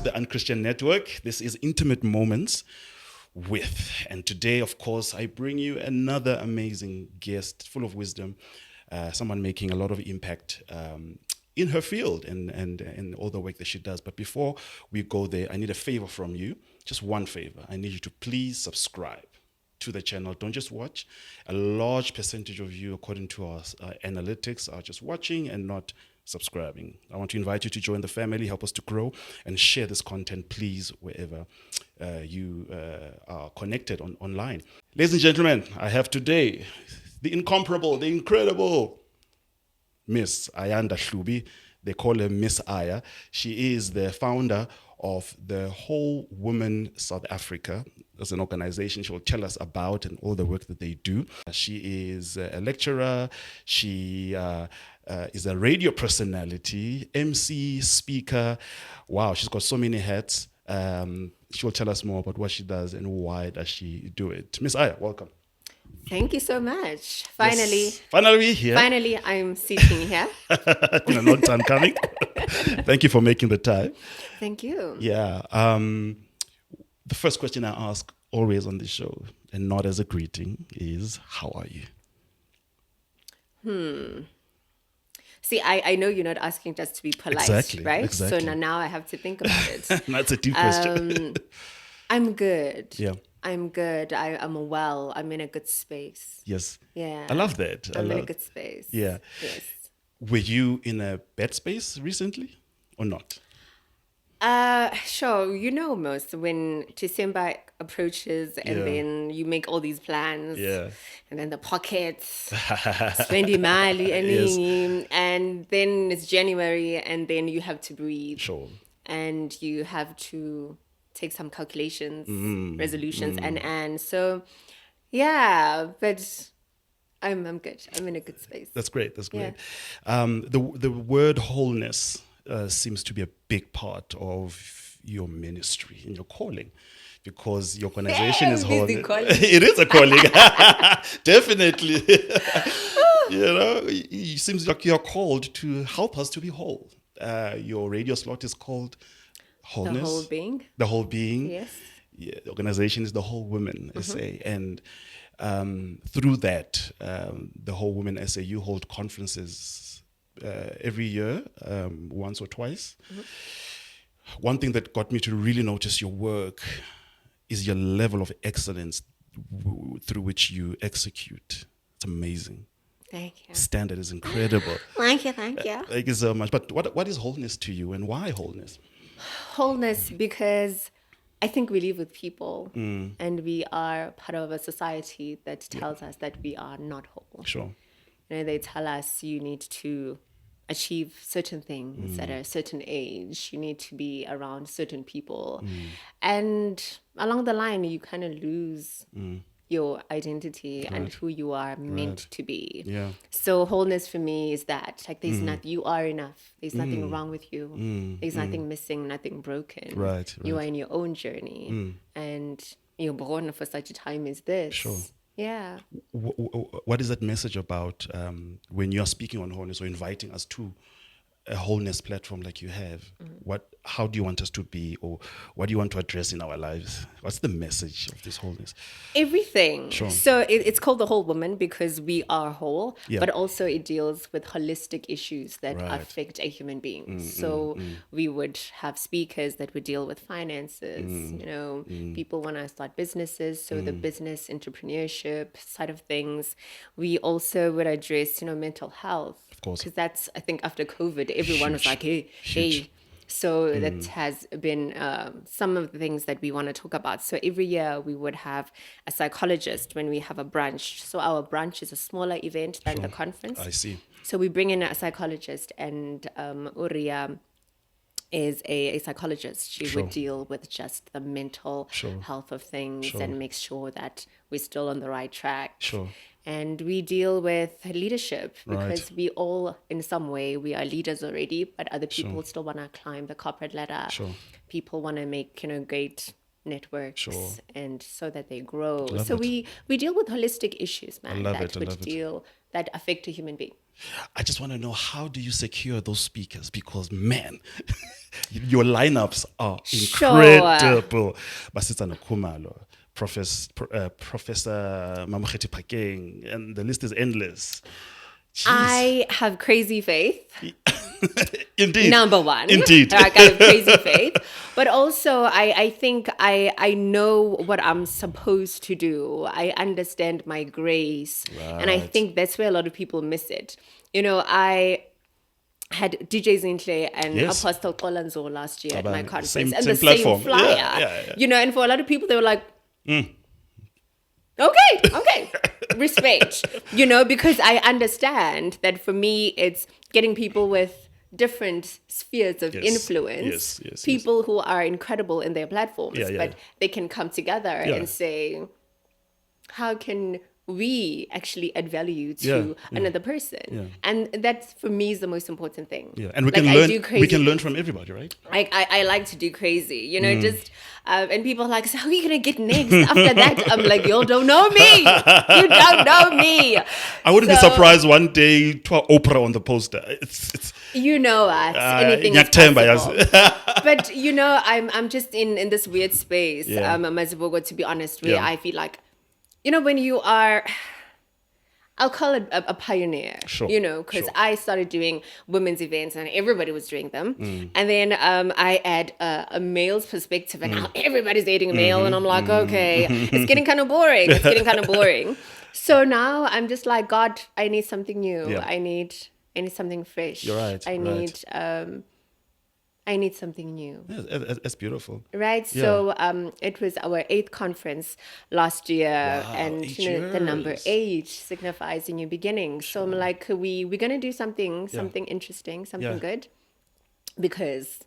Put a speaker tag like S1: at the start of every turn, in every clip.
S1: the Unchristian Network. This is Intimate Moments with. And today, of course, I bring you another amazing guest full of wisdom, someone making a lot of impact in her field and all the work that she does. But before we go there, I need a favor from you. Just one favor. I need you to please subscribe to the channel. Don't just watch. A large percentage of you, according to our analytics, are just watching and not subscribing. I want to invite you to join the family, help us to grow, and share this content, please, wherever you are connected online. Ladies and gentlemen, I have today the incomparable, the incredible Miss Ayanda Hlubi. They call her Miss Aya. She is the founder of the Whole Woman South Africa as an organization. She will tell us about and all the work that they do. She is a lecturer. She is a radio personality, MC, speaker. Wow, she's got so many hats. She'll tell us more about what she does and why does she do it. Miss Aya, welcome.
S2: Thank you so much. Finally.
S1: Yes. Finally we're here.
S2: Finally, I'm sitting here.
S1: It's been a long time coming. Thank you for making the time.
S2: Thank you.
S1: Yeah. The first question I ask always on this show, and not as a greeting, is how are you?
S2: See, I know you're not asking just to be polite, right?
S1: Exactly.
S2: So now I have to think about it.
S1: That's a deep question.
S2: I'm good.
S1: Yeah.
S2: I'm good. I'm well. I'm in a good space.
S1: Yes.
S2: Yeah.
S1: I love that.
S2: I'm in a good space.
S1: Yeah.
S2: Yes.
S1: Were you in a bad space recently or not?
S2: Sure. You know, most when December approaches and then you make all these plans.
S1: Yeah.
S2: And then the pockets, spending money, and then it's January, and then you have to breathe.
S1: Sure.
S2: And you have to take some calculations, resolutions, and so, yeah. But I'm good. I'm in a good space.
S1: That's great. That's great.
S2: Yeah.
S1: The word wholeness seems to be a big part of your ministry and your calling, because your organization is wholeness. It is a calling, definitely. It seems like you're called to help us to be whole. Your radio slot is called Wholeness.
S2: The whole being.
S1: The whole being.
S2: Yes.
S1: Yeah, the organization is the Whole Woman SA, and through that, the Whole Woman SA, you hold conferences every year, once or twice. One thing that got me to really notice your work is your level of excellence through which you execute. It's amazing.
S2: Thank you.
S1: Standard is incredible.
S2: Thank you.
S1: Thank you so much. But what is wholeness to you, and why wholeness?
S2: Wholeness, because I think we live with people and we are part of a society that tells us that we are not whole.
S1: Sure.
S2: They tell us you need to achieve certain things at a certain age. You need to be around certain people. And along the line, you kind of lose your identity and who you are meant to be.
S1: Yeah.
S2: So wholeness for me is that, like, there's nothing, you are enough. There's nothing wrong with you. There's nothing missing, nothing broken.
S1: Right.
S2: You are in your own journey and you're born for such a time as this.
S1: Sure.
S2: Yeah.
S1: What is that message about when you're speaking on wholeness or inviting us to a wholeness platform like you have? How do you want us to be, or what do you want to address in our lives? What's the message of this wholeness?
S2: Everything.
S1: Sure.
S2: So it's called the Whole Woman because we are whole,
S1: Yeah.
S2: but also it deals with holistic issues that
S1: Right.
S2: affect a human being. So we would have speakers that would deal with finances. People want to start businesses, so the business entrepreneurship side of things. We also would address, mental health.
S1: Of course.
S2: Because that's, I think, after COVID, everyone was like, hey. So that has been some of the things that we want to talk about. So every year we would have a psychologist when we have a brunch. So our brunch is a smaller event than the conference.
S1: I see.
S2: So we bring in a psychologist, and Uria is a psychologist. She would deal with just the mental health of things and make sure that we're still on the right track.
S1: Sure.
S2: And we deal with leadership because we all, in some way, we are leaders already, but other people still want to climb the corporate ladder. People want to make, great networks and so that they grow. We deal with holistic issues, man, that affect a human being.
S1: I just want to know, how do you secure those speakers? Because, man, your lineups are
S2: Sure.
S1: incredible. Basitsana Kumalo, Professor Mamokgethi Phakeng, and the list is endless. Jeez.
S2: I have crazy faith.
S1: Indeed.
S2: Number one.
S1: Indeed.
S2: I have crazy faith. But also, I think I know what I'm supposed to do. I understand my grace.
S1: Right.
S2: And I think that's where a lot of people miss it. You know, I had DJ Zinhle and
S1: Yes.
S2: Apostle Kolanzo last year at my conference.
S1: Same
S2: and the
S1: platform.
S2: same flyer.
S1: Yeah.
S2: You know, and for a lot of people, they were like, okay, respect, you know, because I understand that for me, it's getting people with different spheres of influence, people who are incredible in their platforms, but they can come together and say, how can we actually add value to another person? And that for me is the most important thing.
S1: Yeah, and we
S2: Like,
S1: can
S2: I
S1: learn.
S2: do crazy
S1: We can learn from everybody, right?
S2: I like to do crazy, you know, just, and people are like, so who are you going to get next after that? I'm like, you don't know me. You don't know me.
S1: I wouldn't be surprised one day to Oprah on the poster. It's
S2: you know us. Anything is possible. But, you know, I'm just in this weird space, Mazibogo, to be honest, where I feel like, you know, when you are, I'll call it a pioneer, you know, because I started doing women's events and everybody was doing them. And then I add a male's perspective and now everybody's dating a male. And I'm like, okay, it's getting kind of boring. So now I'm just like, God, I need something new. I need something fresh.
S1: You're right.
S2: I need something new.
S1: Yeah, that's beautiful.
S2: Right. Yeah. So it was our 8th conference last year. Wow, and you know, the number 8 signifies a new beginning. So I'm like, we're gonna do something interesting, something good. Because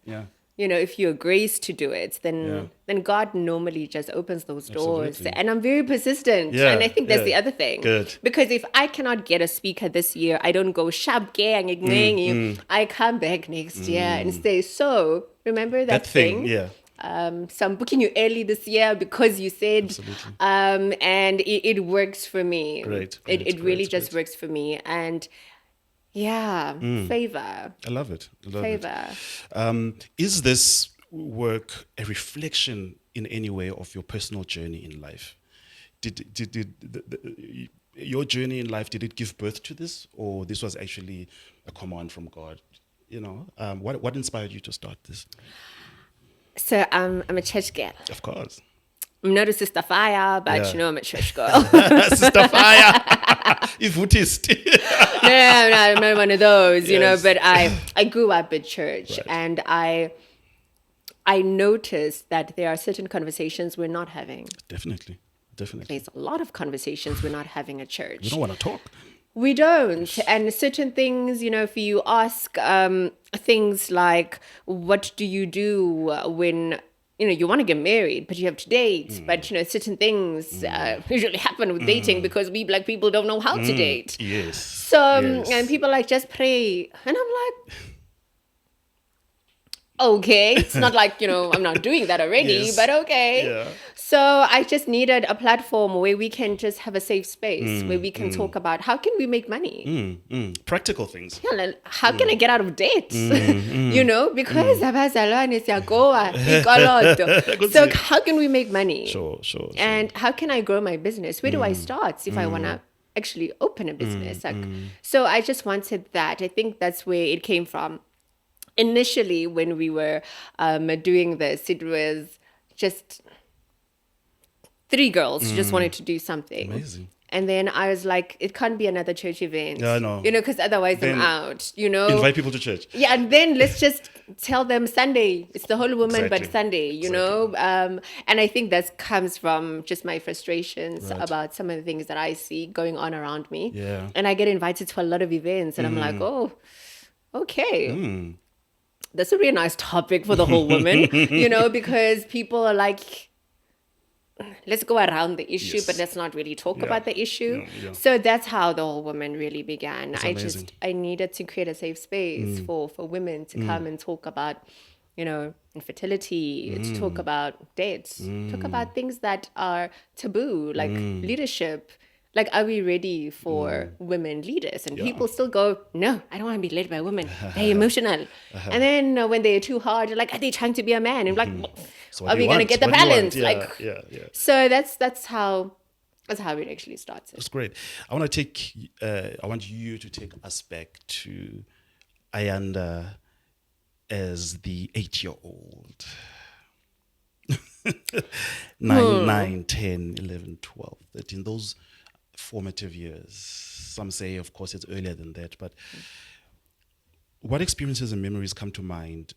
S2: you know, if you're graced to do it, then God normally just opens those doors. Absolutely. And I'm very persistent. And I think that's the other thing.
S1: Good.
S2: Because if I cannot get a speaker this year, I don't go sharp gang. I come back next year and say, so remember that thing? So I'm booking you early this year because you said, and it works for me. It really just works for me. And favor.
S1: I love it.
S2: Favor.
S1: Is this work a reflection in any way of your personal journey in life? Did your journey in life, did it give birth to this, or this was actually a command from God? You know, what inspired you to start this?
S2: So I'm a church girl.
S1: Of course.
S2: I'm not a Sister Fire, but you know, I'm a church girl.
S1: Sister Fire. Ivutist.
S2: No, I'm not one of those, you know, but I grew up at church and I noticed that there are certain conversations we're not having. Definitely. There's a lot of conversations we're not having at church.
S1: We don't want to talk.
S2: We don't. And certain things, you know, if you ask things like, what do you do when, you know, you want to get married, but you have to date. But, you know, certain things usually happen with dating because we Black people don't know how to date.
S1: Yes.
S2: So, and people are like, just pray. And I'm like, okay. It's not like, you know, I'm not doing that already, but okay. Yeah. So I just needed a platform where we can just have a safe space, where we can talk about how can we make money?
S1: Practical things.
S2: Yeah, like, how can I get out of debt? You know, because so how can we make money? Sure. And how can I grow my business? Where do I start if I want to actually open a business? So I just wanted that. I think that's where it came from. Initially, when we were doing this, it was just 3 girls who just wanted to do something. Amazing. And then I was like, it can't be another church event. Yeah, I know. You know, because otherwise I'm out, you know.
S1: Invite people to church.
S2: Yeah, and then let's just tell them Sunday. It's the whole woman, but Sunday, you know. And I think that comes from just my frustrations about some of the things that I see going on around me. Yeah. And I get invited to a lot of events and I'm like, oh, okay. That's a really nice topic for the whole woman, you know, because people are like, let's go around the issue, but let's not really talk about the issue. So that's how the whole woman really began. I needed to create a safe space for women to come and talk about, you know, infertility, to talk about dates, talk about things that are taboo, like leadership, Like, are we ready for women leaders? And people still go, no, I don't want to be led by women. They're emotional. And then when they're too hard, you're like, are they trying to be a man? And you're like,
S1: So what
S2: are
S1: do you
S2: we going to
S1: want?
S2: get the
S1: What do you want?
S2: balance?
S1: Yeah,
S2: Like,
S1: yeah.
S2: so that's how it actually started.
S1: That's great. I want you to take us back to Ayanda as the 8-year-old. 9, 10, 11, 12, 13, those formative years. Some say, of course, it's earlier than that, but what experiences and memories come to mind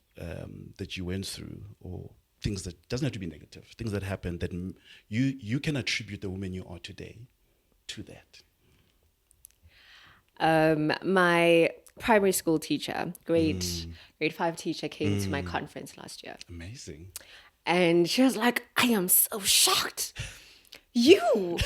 S1: that you went through, or things that doesn't have to be negative, things that happened that you can attribute the woman you are today to that?
S2: My primary school teacher, grade 5 teacher, came to my conference last year.
S1: Amazing.
S2: And she was like, I am so shocked. You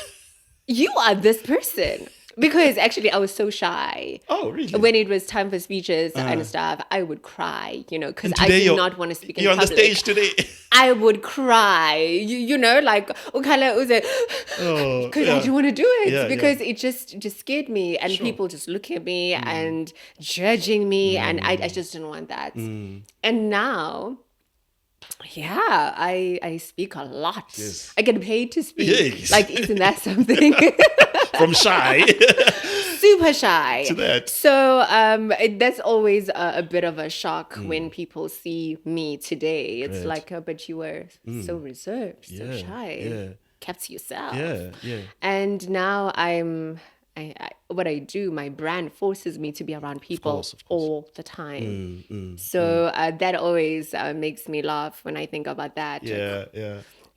S2: are this person. Because actually I was so shy.
S1: Oh, really?
S2: When it was time for speeches and stuff, I would cry, because I
S1: today
S2: did not want to speak in
S1: you're
S2: public.
S1: on the stage today.
S2: I would cry, like, because I didn't want to do it because it just scared me, and people just look at me and judging me, and I just didn't want that. And now, I speak a lot.
S1: Yes.
S2: I get paid to speak.
S1: Yes.
S2: Like, isn't that something?
S1: From shy
S2: Super shy
S1: to that.
S2: So that's always a bit of a shock when people see me today. It's like, but you were so reserved, so shy, kept to yourself.
S1: Yeah.
S2: And now what I do, my brand forces me to be around people
S1: of course.
S2: all the time. So that always makes me laugh when I think about that.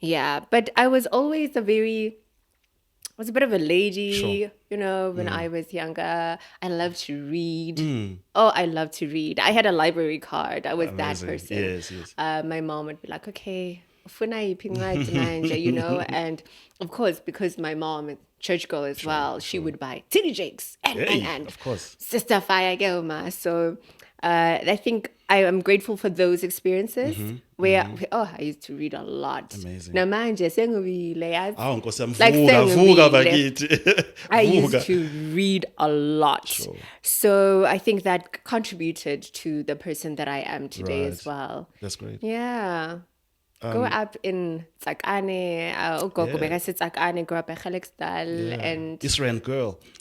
S2: Yeah. But I was always a bit of a lady, when I was younger. I loved to read. Oh, I love to read. I had a library card. I was that person.
S1: Yes.
S2: My mom would be like, okay, ufuna yiphi incwadi manje, and of course, because my mom is church girl as well, she would buy TD Jakes and
S1: of course.
S2: Sister Fire Gelma. So I think I am grateful for those experiences where I used to read a lot.
S1: Amazing.
S2: Namanje sengubile yazi.
S1: Nkosi yami,
S2: Like
S1: vuka bakithi.
S2: I used to read a lot.
S1: Sure.
S2: So I think that contributed to the person that I am today as well.
S1: That's great.
S2: Yeah. Grow up in Tsakane, Tsakane, grew up in Gelixdal, and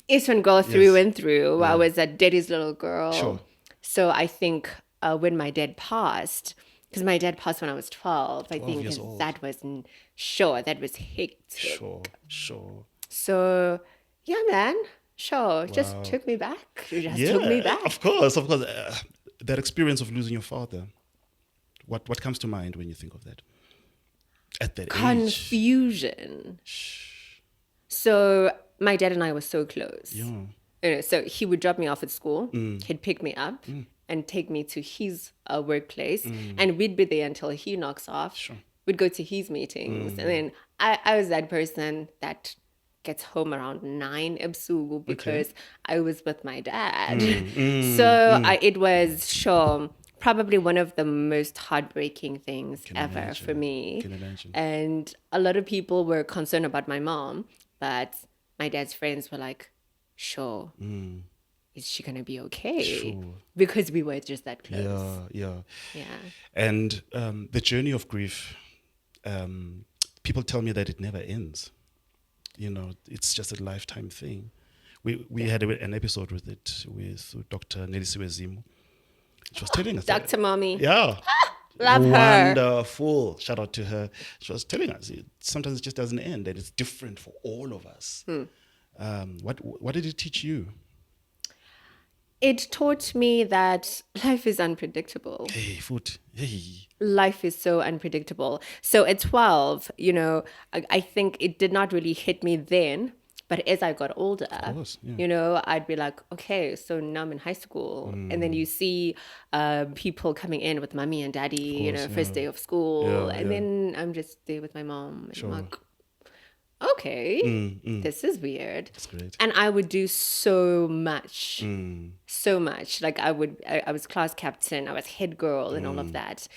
S2: Eastern girl through and through. I was a daddy's little girl.
S1: Sure.
S2: So I think when my dad passed, because my dad passed when I was 12, I think that was hectic.
S1: Sure.
S2: So, yeah, man. Sure. Just took me back. Took me back.
S1: Of course. That experience of losing your father, what comes to mind when you think of that? At that
S2: Confusion. So my dad and I were so close.
S1: Yeah.
S2: So he would drop me off at school. He'd pick me up and take me to his workplace. And we'd be there until he knocks off.
S1: Sure.
S2: We'd go to his meetings. And then I was that person that gets home around 9 ebusuku because I was with my dad. It was probably one of the most heartbreaking things ever for me.
S1: Can imagine.
S2: And a lot of people were concerned about my mom, but my dad's friends were like, is she gonna be okay?
S1: Sure.
S2: Because we were just that close.
S1: Yeah. And the journey of grief, people tell me that it never ends. It's just a lifetime thing. We had an episode with Dr. Nelisiwe Zimo. She was telling us
S2: Dr. Mommy.
S1: Yeah.
S2: Love her.
S1: Wonderful. Shout out to her. She was telling us sometimes it just doesn't end, and it's different for all of us. What did it teach you?
S2: It taught me that life is unpredictable. Life is so unpredictable. So at 12, I think it did not really hit me then. But as I got older,
S1: of course, yeah.
S2: I'd be like, okay, so now I'm in high school. And then you see people coming in with mommy and daddy, first day of school. Then I'm just there with my mom. And I'm like, okay, this is weird.
S1: That's great.
S2: And I would do so much. So much. Like I was class captain, I was head girl and all of that.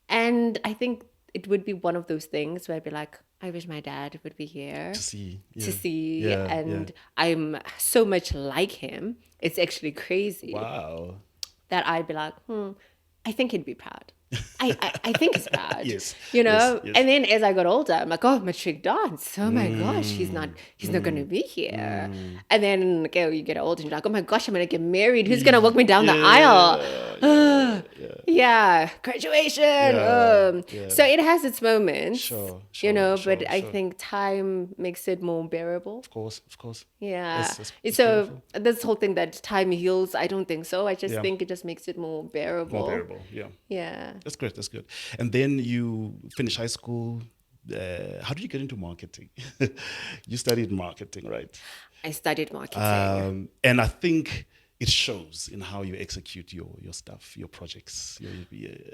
S2: And I think it would be one of those things where I'd be like, I wish my dad would be here
S1: To see. Yeah.
S2: to see.
S1: Yeah,
S2: And I'm so much like him. It's actually crazy
S1: Wow.
S2: that I'd be like, I think he'd be proud. I think he's proud.
S1: Yes.
S2: You
S1: Yes.
S2: know?
S1: Yes.
S2: And then as I got older, I'm like, oh, matric dance. Oh my gosh, he's not gonna be here. And then okay, you get older and you're like, oh my gosh, I'm gonna get married. Who's gonna walk me down the aisle? Yeah, graduation.
S1: Yeah.
S2: So it has its moments.
S1: Sure,
S2: you know,
S1: sure,
S2: but I
S1: sure.
S2: think time makes it more bearable.
S1: Of course.
S2: Yeah.
S1: It's
S2: So
S1: beautiful.
S2: this whole thing that time heals, I don't think so. I just
S1: Yeah.
S2: think it just makes it more bearable.
S1: More bearable. Yeah.
S2: Yeah.
S1: That's great. That's good. And then you finish high school. How did you get into marketing? You studied marketing, right?
S2: I studied marketing.
S1: And I think it shows in how you execute your stuff, your projects.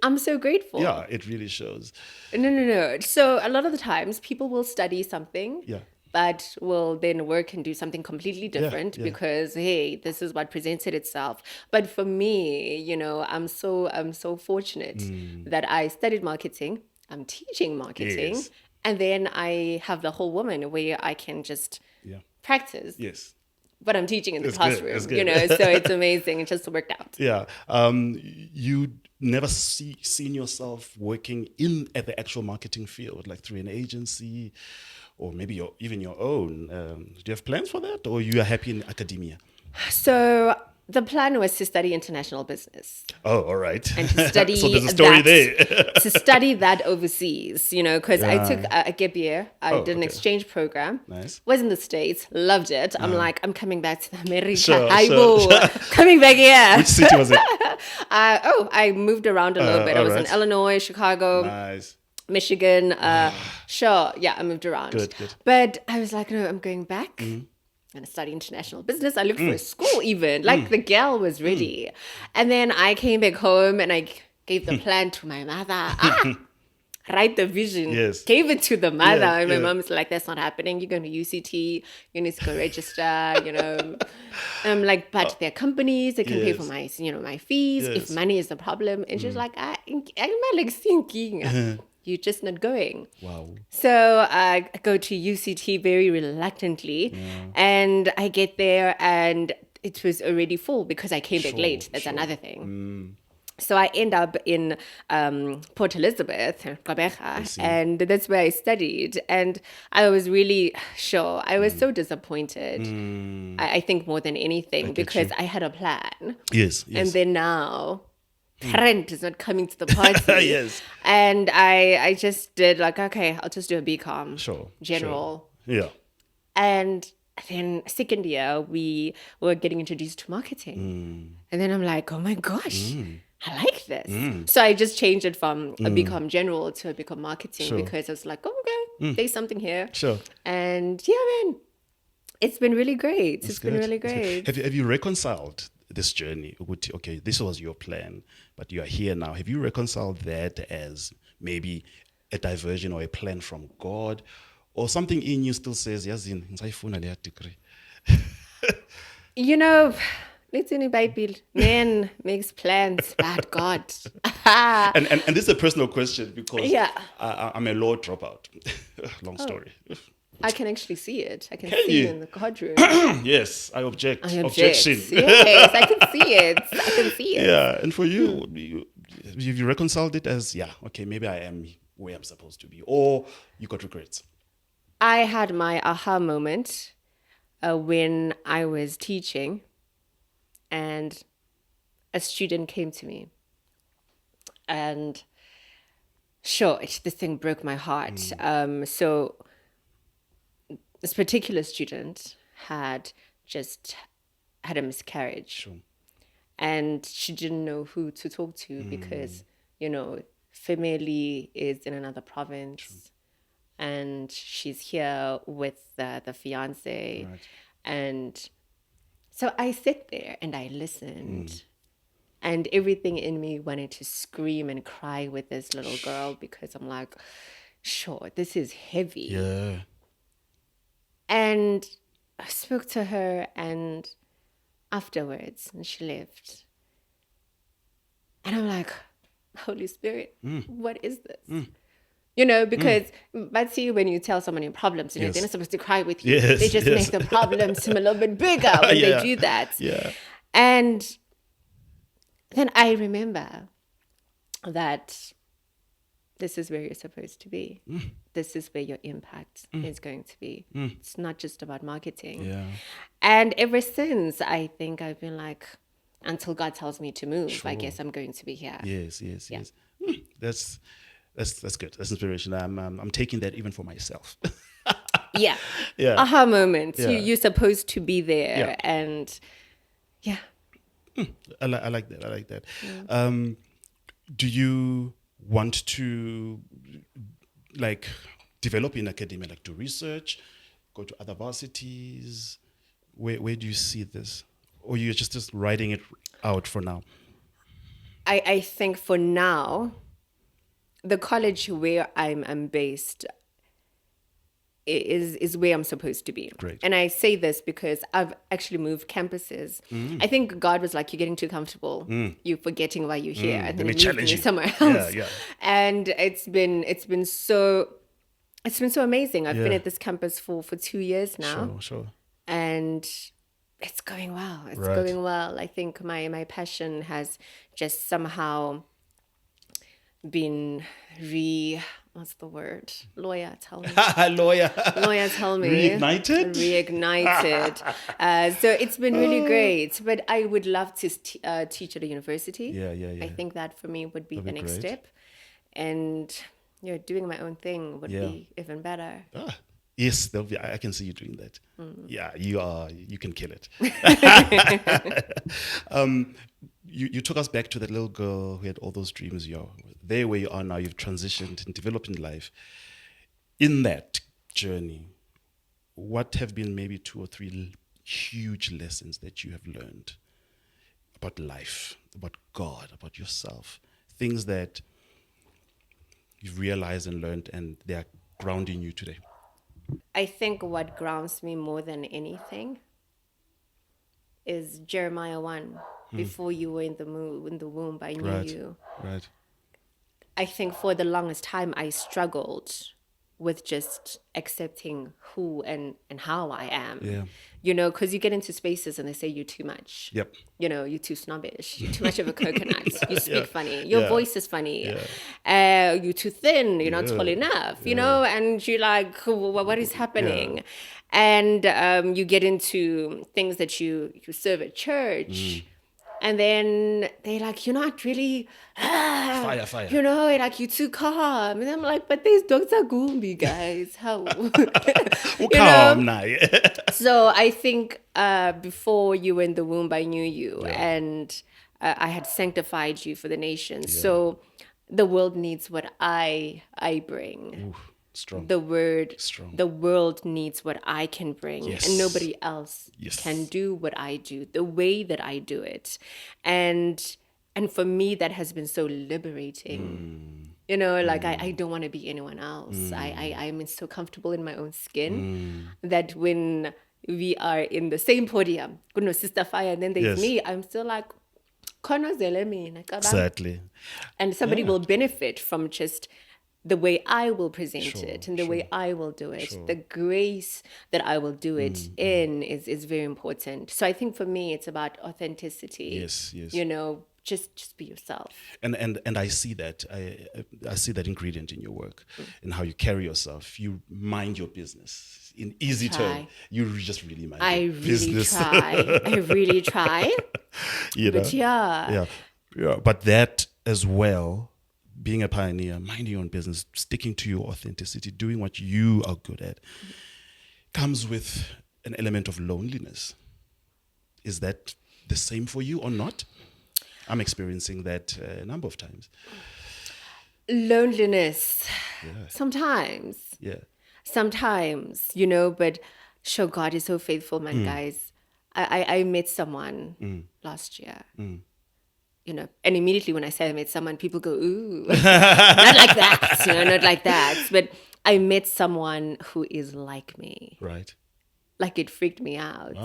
S2: I'm so grateful.
S1: Yeah, it really shows.
S2: No. So a lot of the times people will study something.
S1: Yeah.
S2: But will then work and do something completely different
S1: yeah.
S2: because hey, this is what presented itself. But for me, you know, I'm so fortunate that I studied marketing. I'm teaching marketing,
S1: Yes.
S2: and then I have the whole woman where I can just practice
S1: Yes.
S2: what I'm teaching in the
S1: That's good,
S2: classroom.
S1: that's good.
S2: You know, so it's amazing. It just worked out.
S1: Yeah. You never seen yourself working at the actual marketing field, like through an agency, or maybe even your own. Do you have plans for that, or you are happy in academia?
S2: So the plan was to study international business.
S1: Oh, all right.
S2: And to study
S1: so there's a story there.
S2: to study that overseas, you know, because I took a gap year. I did an
S1: okay.
S2: exchange program.
S1: Nice.
S2: Was in the States, loved it. I'm like, I'm coming back to America.
S1: Sure.
S2: Coming back here.
S1: Which city was it?
S2: I moved around a little bit. I was in
S1: right.
S2: Illinois, Chicago.
S1: Nice.
S2: Michigan. Sure. Yeah, I moved around.
S1: Good.
S2: But I was like, no, I'm going back. I'm going to study international business. I looked for a school even. Like the gal was ready. And then I came back home and I gave the plan to my mother. Write the vision.
S1: Yes.
S2: Gave it to the mother.
S1: Yeah,
S2: and my
S1: yeah.
S2: mom's like, that's not happening. You're going to UCT. You need to go register, you know. I'm like, but they're companies. They can pay for my, you know, my fees.
S1: Yes.
S2: If money is the problem. And she's like, I'm not like thinking. You're just not going.
S1: Wow.
S2: So I go to UCT very reluctantly. And I get there and it was already full because I came back late. That's another thing. So I end up in Port Elizabeth, Gqeberha, and that's where I studied. And I was really sure. I was so disappointed, I think more than anything, because I had a plan.
S1: Yes.
S2: And then now, Trent is not coming to the party.
S1: Yes.
S2: And I just did like, okay, I'll just do a BCom.
S1: Sure.
S2: General.
S1: Yeah.
S2: And then second year, we were getting introduced to marketing. And then I'm like, oh my gosh, I like this. So I just changed it from a BCom general to a BCom marketing because I was like, oh, okay, there's something here.
S1: Sure.
S2: And yeah, man, it's been really great. It's been
S1: Good.
S2: really great.
S1: Have you reconciled this journey? Okay, this was your plan, but you are here now. Have you reconciled that as maybe a diversion or a plan from God, or something in you still says, yes, in degree?
S2: You know, it's in the Bible. Man makes plans, but God.
S1: and this is a personal question because
S2: Yeah.
S1: I'm a law dropout. Long story.
S2: I can actually see it. I can
S1: Can
S2: see
S1: you?
S2: it in the courtroom.
S1: Yes, I object.
S2: I object.
S1: Objection.
S2: Yes, I can see it. I can see it.
S1: Yeah, and for you, you reconciled it as, yeah, okay, maybe I am where I'm supposed to be, or you got regrets.
S2: I had my aha moment when I was teaching and a student came to me. And sure, this thing broke my heart. So this particular student had just had a miscarriage.
S1: Sure.
S2: And she didn't know who to talk to because, you know, family is in another province. And she's here with the fiance.
S1: Right.
S2: And so I sat there and I listened. And everything in me wanted to scream and cry with this little girl because I'm like, sure, this is heavy.
S1: Yeah.
S2: And I spoke to her and afterwards, and she left. And I'm like, Holy Spirit, what is this? You know, because but see, when you tell someone your problems, you know,
S1: Yes.
S2: they're not supposed to cry with you.
S1: Yes,
S2: They just
S1: yes.
S2: make the problem seem a little bit bigger when
S1: Yeah.
S2: they do that.
S1: Yeah.
S2: And then I remember that this is where you're supposed to be. This is where your impact is going to be. It's not just about marketing.
S1: Yeah.
S2: And ever since, I think I've been like, until God tells me to move, I guess I'm going to be here.
S1: Yes. That's good. That's inspirational. I'm taking that even for myself.
S2: Yeah.
S1: Yeah.
S2: Aha moments.
S1: Yeah.
S2: You're supposed to be there.
S1: Yeah.
S2: And yeah.
S1: I like that. I like that. Do you want to like develop in academia, like do research, go to other varsities? Where do you see this? Or you're just writing it out for now?
S2: I think for now, the college where I'm based is where I'm supposed to be.
S1: Great.
S2: And I say this because I've actually moved campuses. I think God was like, you're getting too comfortable. You're forgetting why you're here. And then
S1: me
S2: he moved
S1: challenge
S2: me
S1: you.
S2: somewhere else.
S1: Yeah.
S2: And it's been so amazing. I've been
S1: Yeah.
S2: at this campus for 2 years now.
S1: Sure.
S2: And it's going well. It's
S1: Right.
S2: going well. I think my passion has just somehow been what's the word? Lawyer, tell me.
S1: Lawyer.
S2: Lawyer, tell me.
S1: Reignited?
S2: Reignited. So it's been really great. But I would love to teach at a university.
S1: Yeah.
S2: I think that for me would be
S1: That'd
S2: the
S1: be
S2: next
S1: great.
S2: step. And doing my own thing would be even better.
S1: Yes, I can see you doing that. Yeah, you can kill it. You took us back to that little girl who had all those dreams. You're there where you are now. You've transitioned and developed in life. In that journey, what have been maybe 2 or 3 huge lessons that you have learned about life, about God, about yourself? Things that you've realized and learned and they are grounding you today.
S2: I think what grounds me more than anything is Jeremiah 1. Before you were in the womb, I knew you.
S1: Right.
S2: I think for the longest time, I struggled with just accepting who and how I am.
S1: Yeah.
S2: You know, because you get into spaces and they say you're too much.
S1: Yep.
S2: You know, you're too snobbish. You're too much of a coconut. You speak
S1: Yeah.
S2: funny. Your
S1: Yeah.
S2: voice is funny.
S1: Yeah.
S2: You're too thin. You're not tall enough. You know, and you're like, what is happening? And you get into things that you serve at church. And then they're like, you're not really,
S1: Fire.
S2: you know, like you're too calm. And I'm like, but there's Dr. Gumbi, guys. How? You
S1: Calm
S2: know?
S1: now.
S2: So I think before you were in the womb, I knew you, and I had sanctified you for the nations. So the world needs what I bring.
S1: Ooh, strong.
S2: The
S1: Strong.
S2: the world needs what I can bring,
S1: Yes.
S2: and nobody else
S1: Yes.
S2: can do what I do, the way that I do it. And for me, that has been so liberating. You know, like I don't want to be anyone else. I'm so comfortable in my own skin that when we are in the same podium, Sister Fire, and then there's
S1: Yes.
S2: me, I'm still like,
S1: Exactly.
S2: and somebody will benefit from just the way I will present it and the way I will do it. The grace that I will do it in is very important. So I think for me, it's about authenticity.
S1: Yes.
S2: You know, just be yourself.
S1: And I see that. I see that ingredient in your work, in how you carry yourself. You mind your business. In easy terms, you just really mind your business.
S2: I really try.
S1: You know?
S2: But yeah.
S1: But that as well, being a pioneer, minding your own business, sticking to your authenticity, doing what you are good at, comes with an element of loneliness. Is that the same for you or not? I'm experiencing that a number of times.
S2: Loneliness. Sometimes.
S1: Yeah.
S2: Sometimes, you know, but sure, God is so faithful, man, guys. I met someone last year. You know, and immediately when I say I met someone, people go, ooh, not like that, you know, not like that. But I met someone who is like me.
S1: Right.
S2: Like it freaked me out.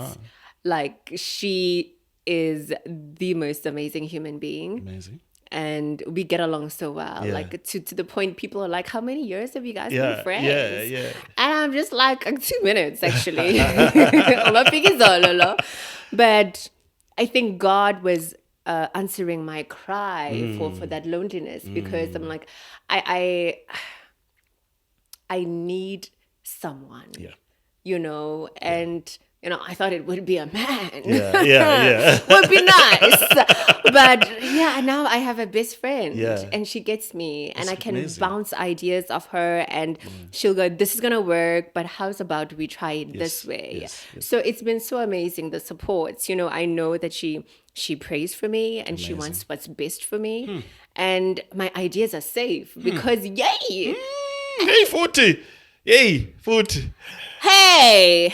S2: Like she is the most amazing human being.
S1: Amazing.
S2: and we get along so well.
S1: Yeah.
S2: Like to the point people are like, how many years have you guys
S1: Yeah,
S2: been friends?
S1: yeah.
S2: And I'm just like 2 minutes actually. But I think God was answering my cry for that loneliness, because I'm like, I need someone, and I thought it would be a man.
S1: Yeah.
S2: Would be nice. But now I have a best friend,
S1: Yeah.
S2: and she gets me, and I can
S1: amazing.
S2: bounce ideas off her, and she'll go, this is going to work, but how's about we try it this way?
S1: Yes.
S2: So it's been so amazing, the supports. I know that she prays for me, and she wants what's best for me. And my ideas are safe because yay!
S1: Hey, 40. Hey, 40.
S2: Hey,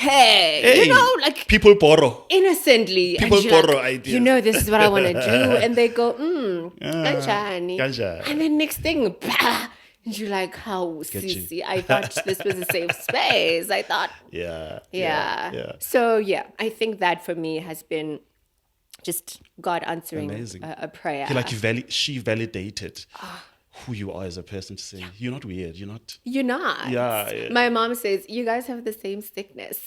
S2: like
S1: people borrow.
S2: innocently.
S1: People
S2: and you're
S1: borrow
S2: like,
S1: ideas.
S2: This is what I want to do. And they go, kanjani.
S1: Kanjani.
S2: And then next thing, bah, and you're like, how sissy. I thought this was a safe space. I thought,
S1: Yeah.
S2: So, I think that for me has been just God answering
S1: Amazing.
S2: a prayer.
S1: She validated who you are as a person, to say, you're not weird, you're not.
S2: You're not.
S1: Yeah.
S2: My mom says, you guys have the same sickness.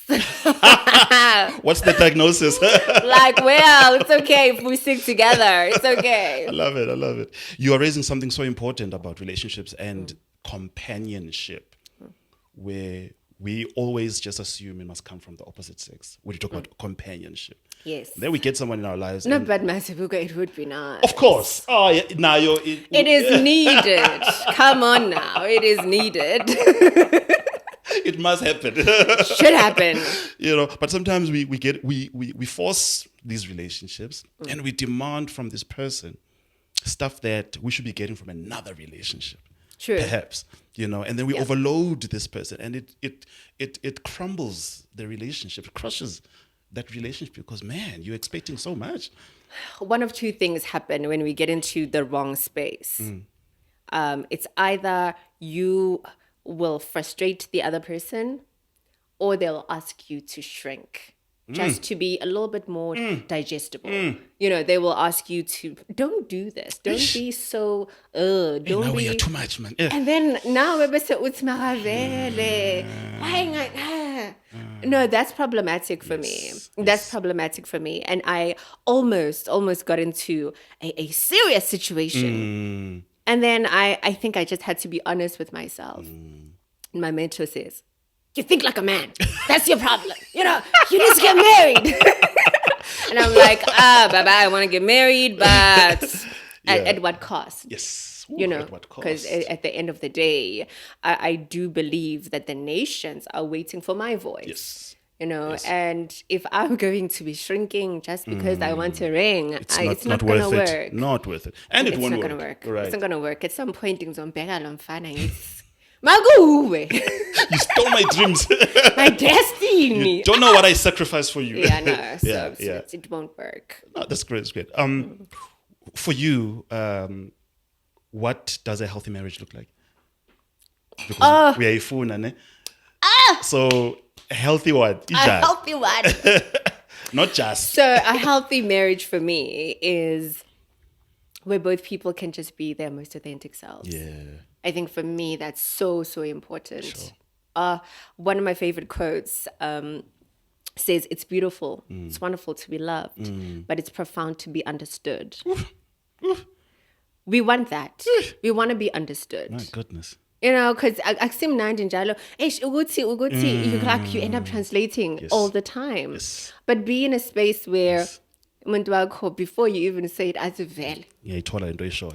S1: What's the diagnosis?
S2: Like, well, it's okay if we stick together. It's okay.
S1: I love it. You are raising something so important about relationships and companionship, where we always just assume it must come from the opposite sex when you talk about companionship.
S2: Yes.
S1: Then we get someone in our lives.
S2: No, but Masibuka, it would be nice.
S1: Of course. Oh, yeah. Now
S2: it is needed. Come on now. It is needed.
S1: It must happen.
S2: Should happen.
S1: But sometimes we force these relationships and we demand from this person stuff that we should be getting from another relationship.
S2: True.
S1: Perhaps, and then we overload this person, and it crumbles the relationship, it crushes that relationship, because man, you're expecting so much.
S2: One of two things happen when we get into the wrong space. It's either you will frustrate the other person, or they'll ask you to shrink. Just to be a little bit more digestible. They will ask you to, don't do this. Don't be so, don't
S1: now
S2: be.
S1: you're too much, man. Yeah.
S2: And then now, no, that's problematic for me. That's problematic for me. And I almost got into a serious situation. And then I think I just had to be honest with myself. And my mentor says, you think like a man. That's your problem. You need to get married. And I'm like, Baba, I want to get married, but at what cost?
S1: Yes.
S2: At what cost? Because at the end of the day, I do believe that the nations are waiting for my voice.
S1: Yes.
S2: Yes. And if I'm going to be shrinking just because I want a ring, it's not going to work.
S1: Not worth it. And it won't
S2: work.
S1: Right.
S2: It's not going to work. At some point, things won't be Maguwe.
S1: You stole my dreams.
S2: My destiny.
S1: You don't know what I sacrificed for you.
S2: Yeah, no. So it won't work.
S1: No, that's great. That's great. For you, what does a healthy marriage look like? Because we are a phone, ne? So a healthy one.
S2: A healthy one.
S1: Not just.
S2: So a healthy marriage for me is where both people can just be their most authentic selves.
S1: Yeah.
S2: I think for me, that's so, so important. Sure. One of my favorite quotes says, it's beautiful, it's wonderful to be loved, but it's profound to be understood. We want that. We want to be understood.
S1: My goodness.
S2: Because akusimnandi njalo you end up translating all the time.
S1: Yes.
S2: But be in a space where before you even say it, as a vele.
S1: Yeah, you told her into a show.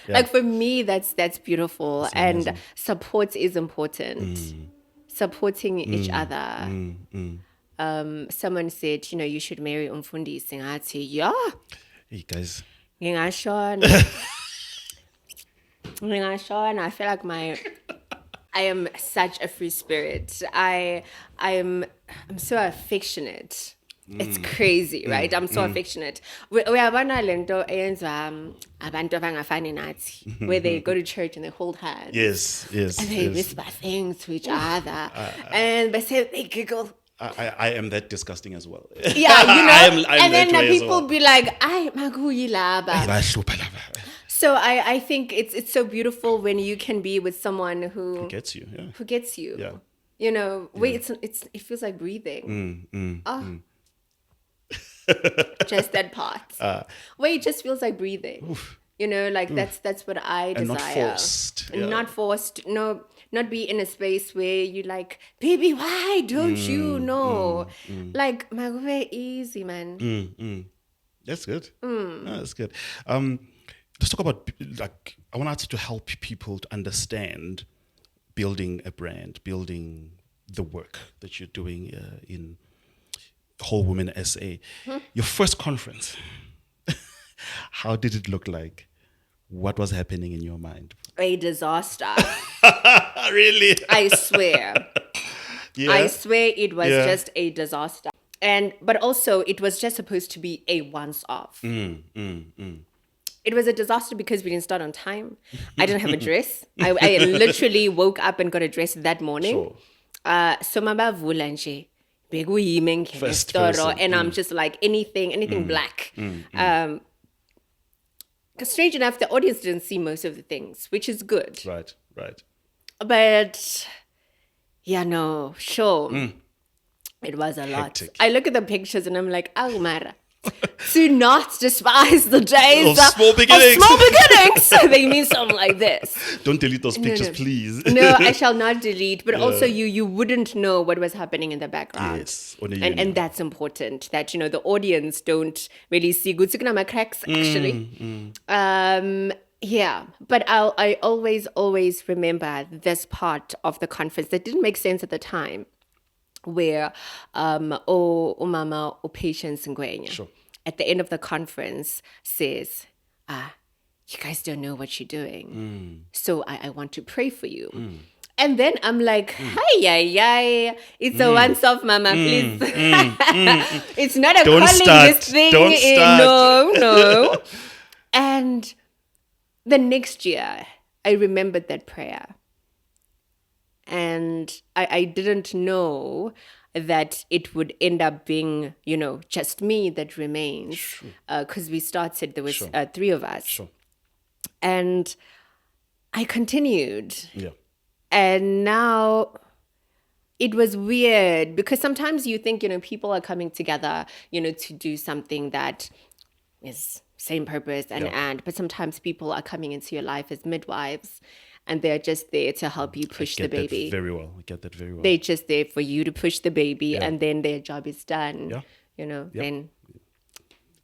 S2: Like for me, that's beautiful. That's and support is important. Supporting each other. Someone said, you should marry umfundisi. And I'd say, yeah.
S1: Hey guys.
S2: I feel like I am such a free spirit. I'm so affectionate. It's crazy, right? I'm so affectionate. Uyabona lento eyenza abantu abangafani nathi, where they go to church and they hold hands.
S1: Yes.
S2: And they whisper things to each other. And they giggle.
S1: I am that disgusting as well.
S2: Yeah,
S1: I'm
S2: and then
S1: that
S2: the
S1: way as
S2: people
S1: well.
S2: be like, "Ay, maguyi laba." So I think it's so beautiful when you can be with someone who
S1: Gets you. Yeah.
S2: who gets you.
S1: Yeah.
S2: You know, wait, it feels like breathing. Just that part. Wait, it just feels like breathing. You know, like that's what I
S1: And
S2: desire.
S1: not forced.
S2: And
S1: Yeah.
S2: not forced. No, not be in a space where you like, baby, why don't you know? Like, my way easy, man.
S1: That's good. Yeah, that's good. Let's talk about, like, I want to help people to understand building a brand, building the work that you're doing in Whole Women SA. Your first conference, how did it look like? What was happening in your mind?
S2: A disaster.
S1: Really?
S2: I swear.
S1: Yeah.
S2: I swear it was
S1: Yeah.
S2: just a disaster. But also it was just supposed to be a once-off. It was a disaster because we didn't start on time. I didn't have a dress. I literally woke up and got a dress that morning.
S1: Sure.
S2: So mabavula nje bekuyimi ngene
S1: First
S2: estoro,
S1: person.
S2: and I'm just like anything black. Strange enough, the audience didn't see most of the things, which is good.
S1: Right.
S2: But yeah, no, sure. It was a lot.
S1: Hectic.
S2: I look at the pictures and I'm like, oh, Mara, do not despise the days
S1: Of small beginnings.
S2: Of small beginnings. They mean something like this.
S1: Don't delete those pictures, please.
S2: No, I shall not delete. But also you wouldn't know what was happening in the background.
S1: Yes. Only you know.
S2: And that's important, that, you know, the audience don't really see good cracks, actually. Yeah, but I always remember this part of the conference that didn't make sense at the time, where Mama Patience Ngwenya
S1: Sure.
S2: at the end of the conference says, you guys don't know what you're doing, so I want to pray for you. And then I'm like, hi, it's a once-off, Mama, please. It's not a
S1: Don't
S2: calling
S1: start.
S2: this thing.
S1: Don't start.
S2: No. And the next year, I remembered that prayer. And I didn't know that it would end up being, you know, just me that remains. Because we started, there was 3 of us.
S1: Sure.
S2: And I continued.
S1: Yeah.
S2: And now it was weird because sometimes you think, you know, people are coming together, you know, to do something that is same purpose but sometimes people are coming into your life as midwives and they're just there to help you push the baby.
S1: That very well. I get that very well.
S2: They're just there for you to push the baby and then their job is done.
S1: Yeah.
S2: You know, then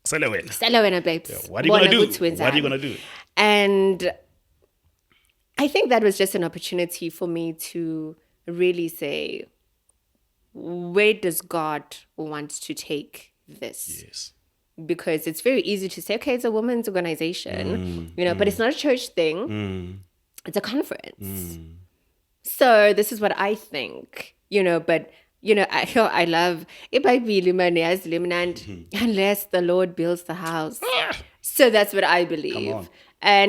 S1: Sell it.
S2: Salawena babes.
S1: Yeah. What are you going to do?
S2: And I think that was just an opportunity for me to really say, where does God want to take this?
S1: Yes.
S2: Because it's very easy to say, okay, it's a women's organization, you know, but it's not a church thing. It's a conference. So this is what I think, you know, but, you know, I love, unless the Lord builds the house. So that's what I believe.
S1: Come on.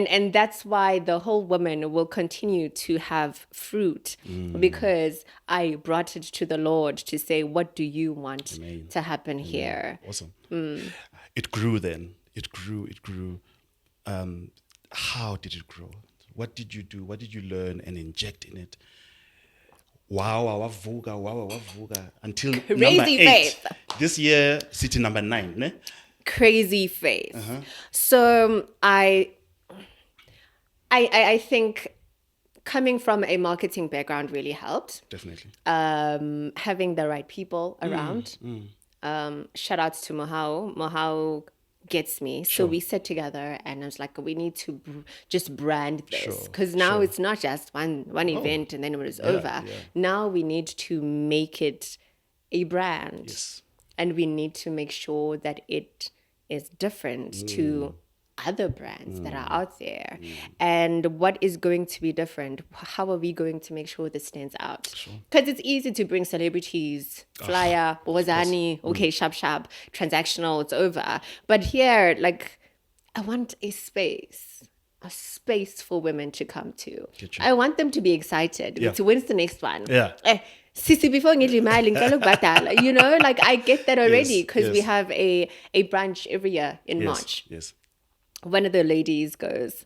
S2: And that's why the whole woman will continue to have fruit because I brought it to the Lord to say, what do you want to happen here?
S1: Awesome. It grew then. It grew. How did it grow? What did you do? What did you learn and inject in it? Wow, wavuga. Until
S2: Crazy
S1: number 8.
S2: faith.
S1: This year, city number 9. Ne?
S2: Crazy faith. So I think coming from a marketing background really helped.
S1: Definitely.
S2: Having the right people around. Shout outs to Mohau. Mohau gets me. So we sat together and I was like, we need to just brand this. Because now it's not just one event and then it was over.
S1: Yeah.
S2: Now we need to make it a brand.
S1: Yes.
S2: And we need to make sure that it is different to other brands that are out there. And what is going to be different? How are we going to make sure this stands out? Because it's easy to bring celebrities, flyer, Wazani, okay, sharp, transactional, it's over. But here, like, I want a space for women to come to. I want them to be excited.
S1: Yeah.
S2: To when's the next one?
S1: Yeah.
S2: Sisi before ngidla imali ngicela ukubhadala, you know, like I get that already because we
S1: yes.
S2: have a brunch every year in March.
S1: Yes.
S2: One of the ladies goes,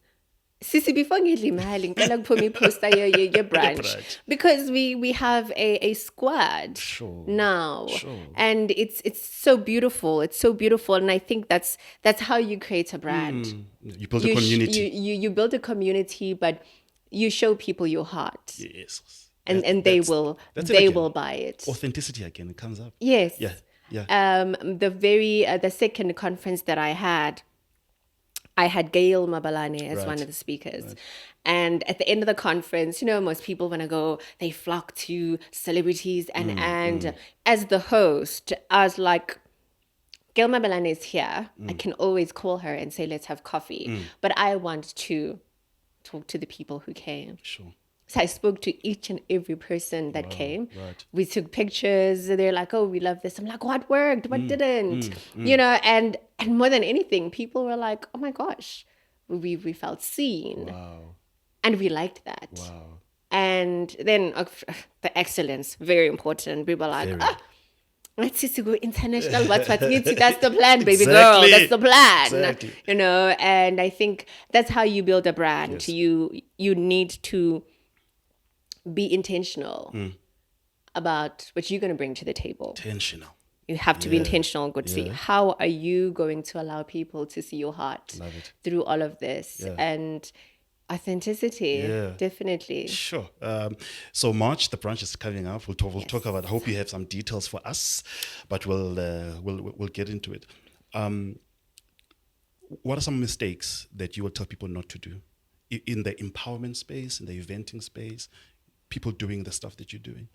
S2: Sisi, before ngidla imali, ngicela kuphume i-poster your branch.
S1: branch.
S2: Because we have a squad
S1: Sure.
S2: now.
S1: Sure.
S2: And it's so beautiful. It's so beautiful. And I think that's how you create a brand.
S1: You build a community.
S2: You build a community, but you show people your heart.
S1: Yes.
S2: And
S1: That's
S2: they
S1: again.
S2: will buy it.
S1: Authenticity again, it comes up.
S2: Yes.
S1: Yeah.
S2: The second conference that I had Gail Mabalane as
S1: Right.
S2: one of the speakers. Right. And at the end of the conference, you know, most people want to go, they flock to celebrities. And as the host, I was like, Gail Mabalane is here. I can always call her and say, let's have coffee. But I want to talk to the people who came.
S1: Sure.
S2: So I spoke to each and every person that came.
S1: Right.
S2: We took pictures. They're like, oh, we love this. I'm like, what worked? What didn't? You know, and more than anything, people were like, oh my gosh, we felt seen.
S1: Wow.
S2: And we liked that.
S1: Wow.
S2: And then the excellence, very important. We were like, let's just go international. That's the plan, baby girl. That's the plan.
S1: Exactly.
S2: You know, and I think that's how you build a brand.
S1: Yes.
S2: You need to be intentional about what you're going to bring to the table.
S1: Intentional.
S2: You have to be intentional and good to see how are you going to allow people to see your heart through all of this and authenticity. Definitely.
S1: Sure. So March, the branch is coming up. We'll talk about. I hope you have some details for us, but we'll get into it. What are some mistakes that you will tell people not to do in the empowerment space, in the eventing space? People doing the stuff that you're doing,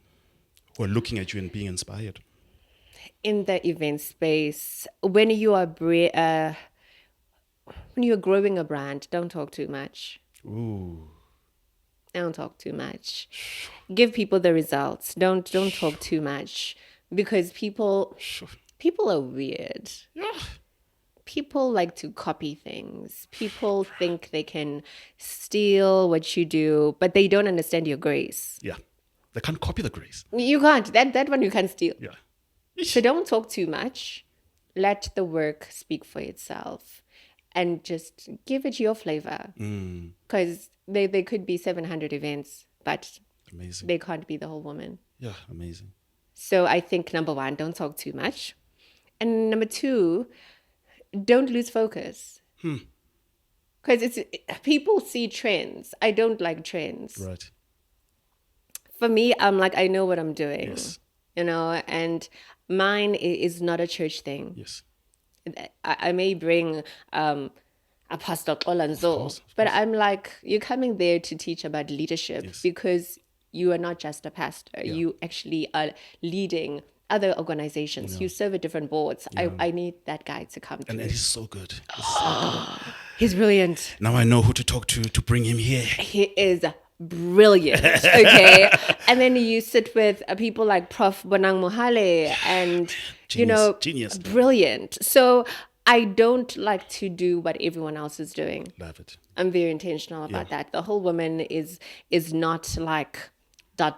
S1: who are looking at you and being inspired.
S2: In the event space, when you are when you're growing a brand, don't talk too much.
S1: Ooh.
S2: Don't talk too much. Give people the results. Don't talk too much, because people are weird.
S1: Yeah.
S2: People like to copy things. People think they can steal what you do, but they don't understand your grace.
S1: Yeah. They can't copy the grace.
S2: You can't. That one you can't steal.
S1: Yeah.
S2: So don't talk too much. Let the work speak for itself. And just give it your flavor. Because there could be 700 events, but
S1: amazing.
S2: They can't be the whole woman.
S1: Yeah, amazing.
S2: So I think number one, don't talk too much. And number two, don't lose focus. Because people see trends. I don't like trends.
S1: Right.
S2: For me, I'm like, I know what I'm doing.
S1: Yes.
S2: You know, and mine is not a church thing.
S1: Yes.
S2: I may bring Apostle Olanzo, but I'm like, you're coming there to teach about leadership because you are not just a pastor. Yeah. You actually are leading other organizations. Yeah. You serve at different boards. Yeah. I need that guy to come through.
S1: And he's so good.
S2: He's brilliant.
S1: Now I know who to talk to bring him here.
S2: He is brilliant. Okay. And then you sit with people like Prof. Bonang Mohale and,
S1: genius.
S2: Brilliant. So I don't like to do what everyone else is doing.
S1: Love it.
S2: I'm very intentional about that. The whole woman is not like ...
S1: Yeah.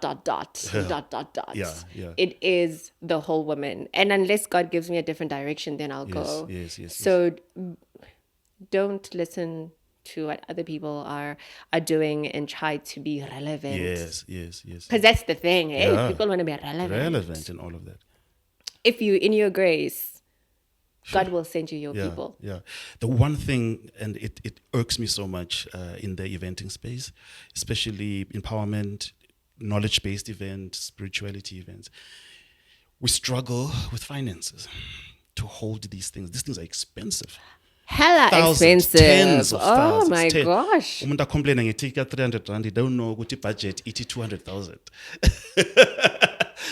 S2: It is the whole woman. And unless God gives me a different direction, then I'll go.
S1: Yes.
S2: So don't listen to what other people are doing and try to be relevant.
S1: Yes.
S2: Because that's the thing. Yeah. People want to be relevant
S1: and all of that.
S2: If you in your grace, God will send you your people.
S1: Yeah. The one thing, and it irks me so much in the eventing space, especially empowerment, knowledge-based events, spirituality events, we struggle with finances to hold these things. These things are expensive.
S2: Hella expensive.
S1: Tens of thousands.
S2: Oh my gosh.
S1: Umuntu akomplaina ngetika 300 rand, he don't know ukuthi budget iti 200,000.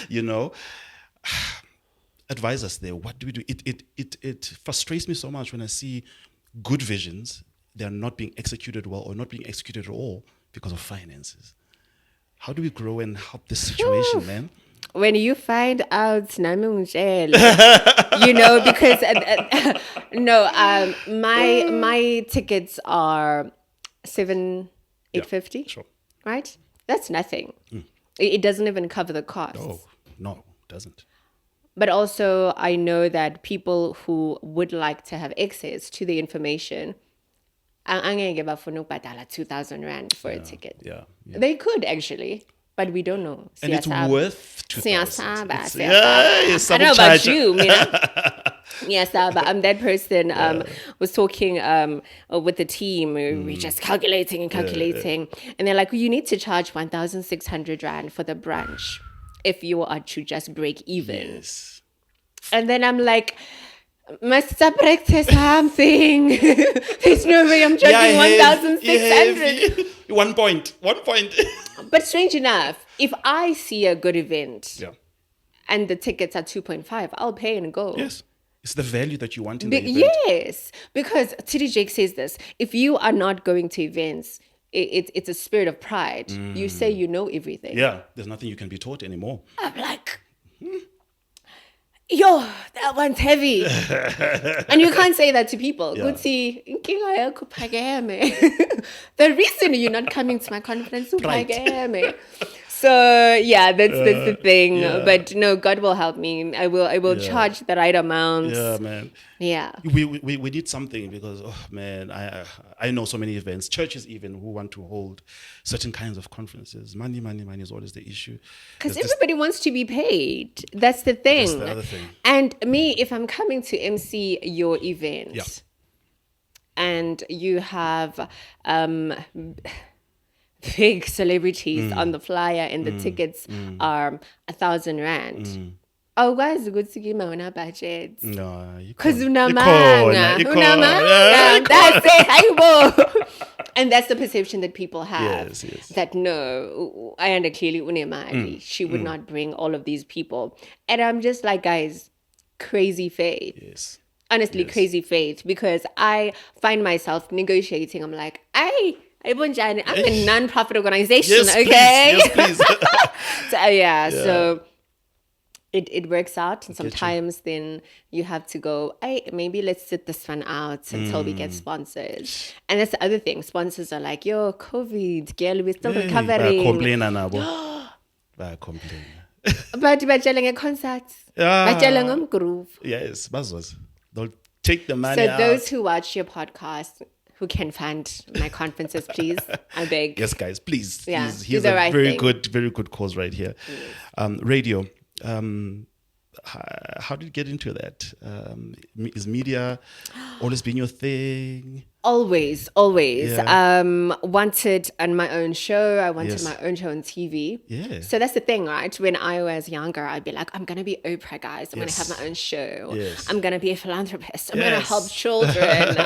S1: You know, advise us there. What do we do? It frustrates me so much when I see good visions, they are not being executed well or not being executed at all because of finances. How do we grow and help this situation, man?
S2: When you find out, because my tickets are 850,
S1: sure.
S2: Right? That's nothing. It doesn't even cover the costs.
S1: Oh, no, it doesn't.
S2: But also, I know that people who would like to have access to the information, angeke bafuna ukubhadala 2,000 rand for a ticket.
S1: Yeah.
S2: They could actually, but we don't know.
S1: And it's worth 2,000.
S2: I don't know about you, Yes, but that person was talking with the team. We're just calculating and calculating. And they're like, well, you need to charge 1,600 rand for the brunch if you are to just break even.
S1: Yes.
S2: And then I'm like, must practice something. There's no way I'm charging 1,600.
S1: 1 point.
S2: But strange enough, if I see a good event and the tickets are 2.5, I'll pay and go.
S1: Yes. It's the value that you want in the event.
S2: Yes. Because TD Jake says this, if you are not going to events, it's a spirit of pride. You say you know everything.
S1: Yeah. There's nothing you can be taught anymore.
S2: I'm like, yo, that one's heavy. And you can't say that to people.
S1: Yeah.
S2: The reason you're not coming to my conference is right. So yeah, that's the thing.
S1: Yeah.
S2: But no, God will help me. I will charge the right amount.
S1: Yeah, man.
S2: Yeah.
S1: We did something because I know so many events, churches even, who want to hold certain kinds of conferences. Money is always the issue.
S2: Because everybody wants to be paid. That's the thing.
S1: That's the other thing.
S2: And me, if I'm coming to MC your event, and you have big celebrities on the flyer and the tickets are 1,000 rand. Awukwazi ukuthi give my own budget.
S1: No,
S2: because unamanga. That's it. Hayibo. And that's the perception that people have.
S1: Yes.
S2: That no, Ayanda clearly unemali. She would not bring all of these people. And I'm just like, guys, crazy faith.
S1: Yes.
S2: Honestly, crazy faith. Because I find myself negotiating. I'm like, I'm a non-profit organization, okay?
S1: Yes, please.
S2: So it works out. And sometimes then you have to go, maybe let's sit this one out until we get sponsors. And that's the other thing. Sponsors are like, yo, COVID, girl, we're still recovering.
S1: Complain.
S2: But bajalang a concert. Bajalang groove.
S1: Yes, bazos. They'll take the money
S2: out. So those who watch your podcast, who can fund my conferences, please. I beg.
S1: Yes, guys, please.
S2: Yeah,
S1: here's a
S2: right
S1: very good cause right here. Yes. Radio. How did you get into that? Is media always been your thing?
S2: Always. Wanted on my own show. I wanted my own show on TV.
S1: Yeah.
S2: So that's the thing, right? When I was younger, I'd be like, I'm going to be Oprah, guys. I'm going to have my own show.
S1: Yes.
S2: I'm going to be a philanthropist. I'm going to help children.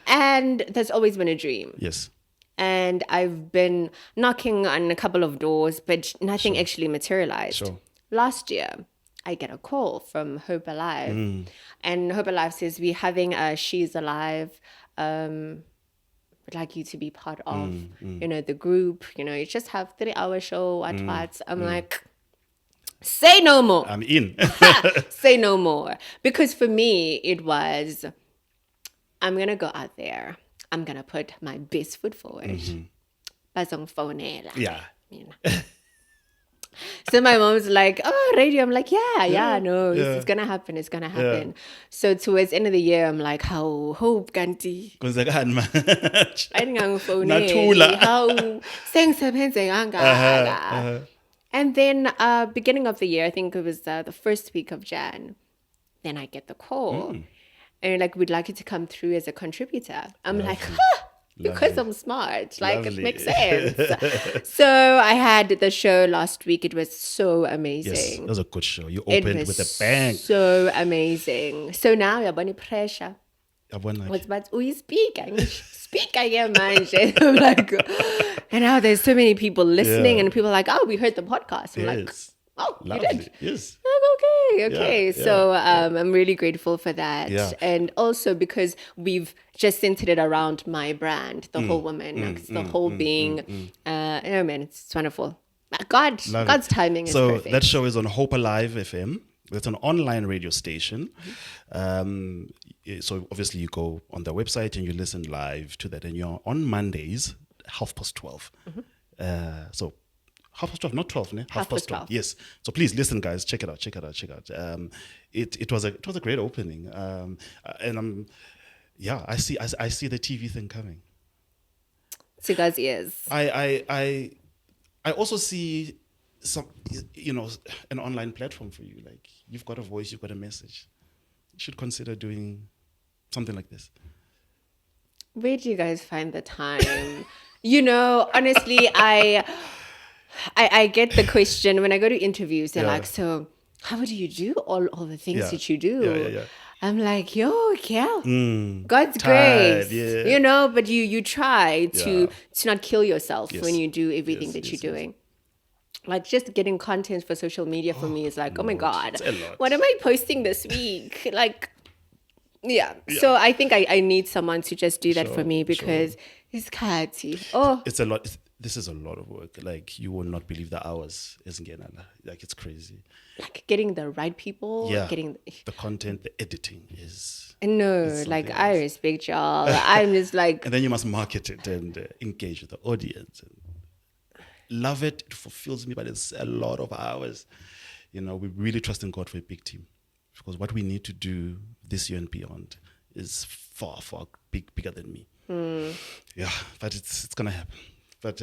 S2: And that's always been a dream.
S1: Yes.
S2: And I've been knocking on a couple of doors, but nothing actually materialized.
S1: Sure.
S2: Last year, I get a call from Hope Alive. And Hope Alive says, we're having a She's Alive. Would like you to be part of, the group. You just have 3-hour show, what. I'm like, say no more.
S1: I'm in.
S2: Say no more. Because for me, it was, I'm going to go out there. I'm going to put my best foot forward.
S1: Yeah.
S2: So my mom's like, oh, radio. I'm like, it's going to happen. It's going to happen. Yeah. So towards the end of the year, I'm like, how hope ganti. And then beginning of the year, I think it was the first week of Jan, then I get the call. And like, we'd like you to come through as a contributor. I'm like, because I'm smart. Like, it makes sense. So I had the show last week. It was so amazing. Yes,
S1: it was a good show. You opened with a bang.
S2: So amazing. So now you're bunny pressure. What's about you speak again, man. I'm like, and now there's so many people listening, and people are like, oh, we heard the podcast. I'm like, oh, lovely. You did?
S1: Yes.
S2: Okay. So I'm really grateful for that. Yeah. And also because we've just centered it around my brand, the whole woman, the whole being. Man, it's wonderful. God's timing is perfect.
S1: So that show is on Hope Alive FM. It's an online radio station. So obviously you go on the website and you listen live to that. And you're on Mondays, 12:30. So 12:30, not 12, ne? 12:30. Yes. So please listen, guys. Check it out. It was a great opening. And I see the TV thing coming.
S2: Cigars ears.
S1: I also see some, an online platform for you. Like, you've got a voice, you've got a message. You should consider doing something like this.
S2: Where do you guys find the time? Honestly, I get the question when I go to interviews. They're like, so how do you do all the things that you do?
S1: Yeah.
S2: I'm like, yo, Kel, God's
S1: Tired,
S2: grace,
S1: yeah.
S2: but you try to not kill yourself when you do everything that you're doing. Like, just getting content for social media for me is like, oh my God, what am I posting this week? Like, yeah. So I think I need someone to just do that for me because it's Kati. Oh,
S1: It's a lot. This is a lot of work. Like, you will not believe the hours. Like, it's crazy.
S2: like getting the right people, getting
S1: the content, the editing is.
S2: No, like else. I respect y'all. I'm just like,
S1: and then you must market it and engage with the audience. And love it. It fulfills me, but it's a lot of hours. We really trust in God for a big team, because what we need to do this year and beyond is far, far bigger than me. Yeah, but it's gonna happen. But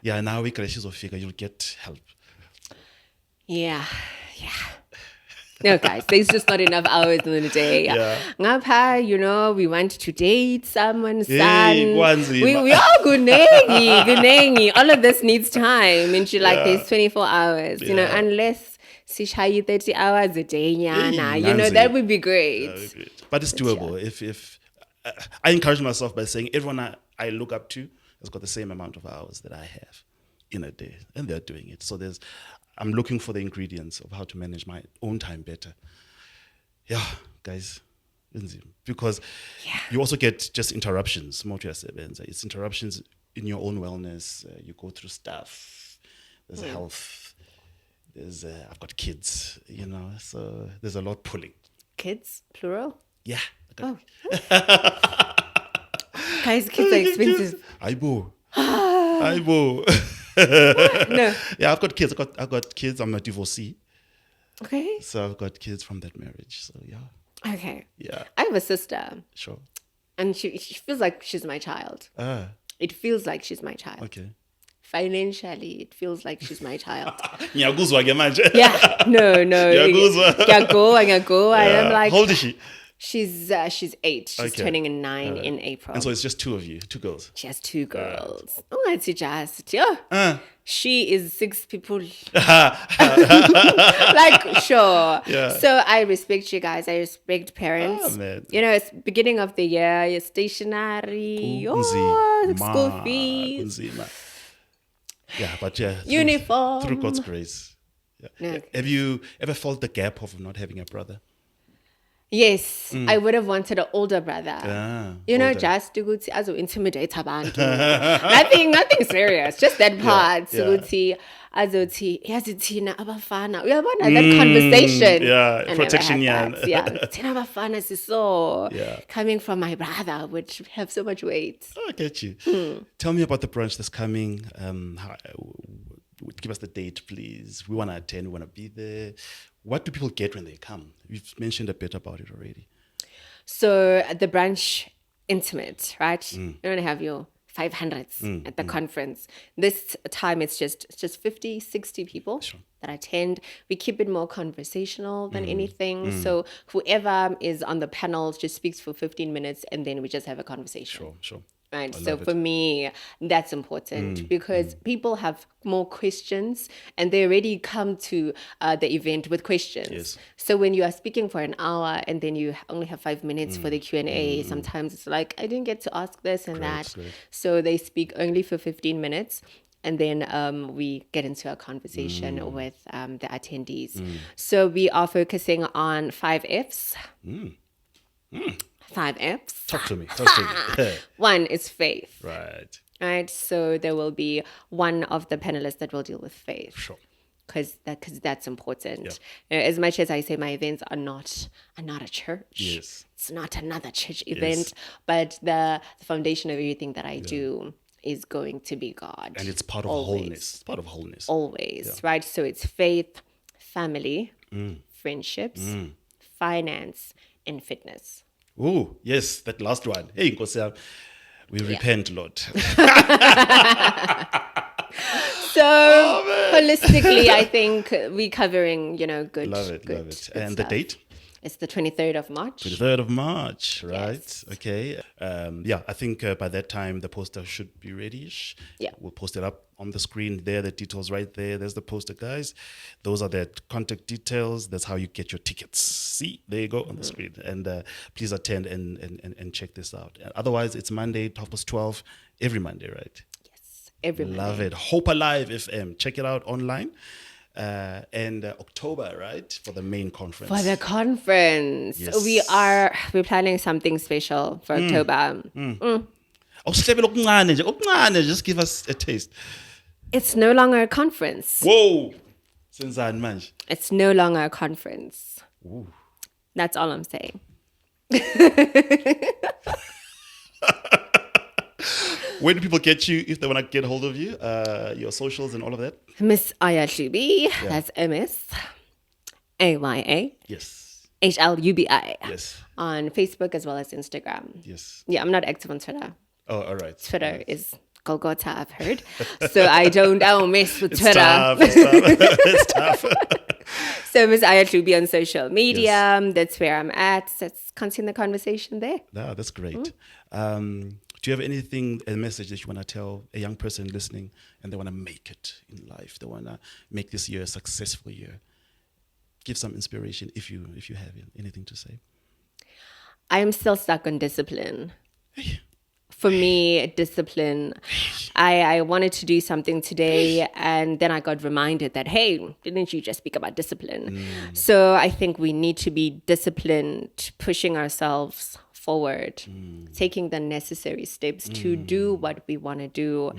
S1: now we crashes of figure, you'll get help.
S2: Yeah. No, guys, there's just not enough hours in the day. Ngapha, we want to date someone's son. We are good. All of this needs time. And there's 24 hours, unless sishayi 30 hours a day, that would be great.
S1: But it's doable. If I encourage myself by saying everyone I look up to has got the same amount of hours that I have in a day, and they're doing it. So I'm looking for the ingredients of how to manage my own time better. Yeah, guys, because you also get just interruptions. It's interruptions in your own wellness. You go through stuff. There's health. There's I've got kids, so there's a lot pulling.
S2: Kids, plural?
S1: Yeah.
S2: Guys, kids are expensive.
S1: Aibo.
S2: No.
S1: Yeah, I've got kids. I've got kids. I'm a divorcee.
S2: Okay.
S1: So I've got kids from that marriage. So yeah.
S2: Okay.
S1: Yeah.
S2: I have a sister.
S1: Sure.
S2: And she feels like she's my child. It feels like she's my child.
S1: Okay.
S2: Financially, it feels like she's my child.
S1: Yeah. No.
S2: Ngiyagwa. I'm like,
S1: how old is she?
S2: She's 8. She's turning 9 in April.
S1: And so it's just 2 of you, 2 girls.
S2: She has 2 girls. Oh, it's just she is 6 people. Like, sure. Yeah. So I respect you guys. I respect parents.
S1: Oh, man.
S2: It's beginning of the year. You're stationary. School fees.
S1: Yeah, but
S2: uniform.
S1: Through God's grace. Yeah.
S2: No.
S1: Have you ever felt the gap of not having a brother?
S2: Yes, I would have wanted an older brother.
S1: Older.
S2: Just to intimidate abantu. nothing serious. Just that part. That conversation.
S1: Yeah, protection.
S2: Tina abafana siso. Coming from my brother would have so much weight.
S1: I get you. Tell me about the brunch that's coming. Give us the date, please. We want to attend. We want to be there. What do people get when they come? You've mentioned a bit about it already.
S2: So the brunch, intimate, right? You don't have your 500s at the conference. This time it's just 50, 60 people that attend. We keep it more conversational than anything. So whoever is on the panel just speaks for 15 minutes and then we just have a conversation.
S1: Sure.
S2: Right. So for me, that's important because people have more questions and they already come to the event with questions.
S1: Yes.
S2: So when you are speaking for an hour and then you only have 5 minutes for the Q&A, sometimes it's like, I didn't get to ask this and that. Great. So they speak only for 15 minutes. And then we get into a conversation with the attendees. So we are focusing on 5 Fs. 5 Fs.
S1: Talk to me.
S2: 1 is faith.
S1: Right.
S2: So there will be one of the panelists that will deal with faith.
S1: Sure.
S2: Because that's important. As much as I say my events are not a church.
S1: Yes.
S2: It's not another church event. But the foundation of everything that I do is going to be God.
S1: And it's part of wholeness. It's part of wholeness.
S2: Always, right? So it's faith, family, friendships, finance, and fitness.
S1: Oh, yes, that last one. Hey, Nkosiyam. We repent, Lord.
S2: So holistically, I think we're covering, good.
S1: Love it.
S2: Good
S1: And the
S2: stuff.
S1: date?
S2: It's the 23rd of March.
S1: 23rd of March, right?
S2: Yes.
S1: Okay. I think by that time the poster should be ready-ish.
S2: Yeah.
S1: We'll post it up on the screen there, the details right there. There's the poster, guys. Those are the contact details. That's how you get your tickets. See, there you go on the screen. And please attend and check this out. Otherwise, it's Monday, 12 every Monday, right?
S2: Yes, every Monday.
S1: Love it. Hope Alive FM. Check it out online. And October, right, for the main conference.
S2: For the conference,
S1: Yes.
S2: we're planning something special for October.
S1: Just give us a taste.
S2: It's no longer a conference.
S1: Whoa! Since I manj.
S2: It's no longer a conference.
S1: Ooh.
S2: That's all I'm saying.
S1: Where do people get you if they want to get hold of you? Your socials and all of that?
S2: Miss Ayanda Hlubi. That's MSAYA.
S1: Yes.
S2: HLUBI.
S1: Yes.
S2: On Facebook as well as Instagram.
S1: Yes.
S2: Yeah, I'm not active on Twitter.
S1: Oh, all right.
S2: Twitter is Golgotha, I've heard. So I don't mess with
S1: It's
S2: Twitter.
S1: tough. It's tough.
S2: So Miss Ayanda Hlubi on social media. That's where I'm at. Let's continue the conversation there.
S1: No, that's great. Do you have anything, a message that you want to tell a young person listening and they want to make it in life? They want to make this year a successful year. Give some inspiration if you have anything to say.
S2: I am still stuck on discipline. For me, discipline, I wanted to do something today and then I got reminded that, hey, didn't you just speak about discipline? So I think we need to be disciplined, pushing ourselves forward, taking the necessary steps to do what we want to do.